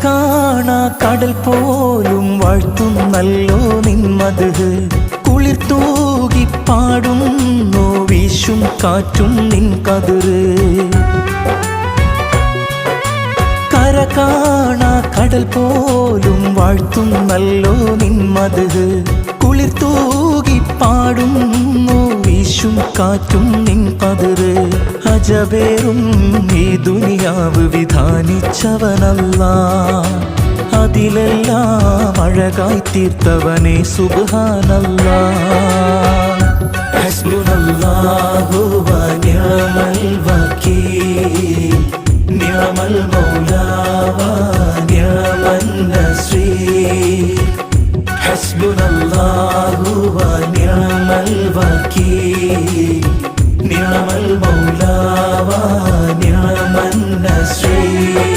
കാണാ കടൽ പോലും വാഴ്ത്തുന്നല്ലോ നിൻ മദ്ഹ് കുളിർ തൂകി പാടുന്നു വീശും കാറ്റും നിൻ കതിര് കാണാ കടൽ പോലും വാഴ്ത്തുന്നല്ലോ നിൻ മദ്ഹ് കുളിർ തൂകി പാടുന്നു വീശും കാറ്റും നിൻ കതിര് അജബേറും ഈ ദുനിയാവ് വിധാനിച്ചവനല്ലാഹ് അതിലെല്ലാം അഴകായി തീർത്തവനെ സുബ്ഹാനല്ലാഹ് ഹസ്ബുനല്ലാഹു വ നിഅമൽ വകീൽ നിഅമൽ മൗലാ വ നിഅമൻ നസീർ ഹസ്ബുനല്ലാഹു വ നിഅമൽ വകീൽ നിഅമൽ മൗലാ വ നിഅമൻ നസീർ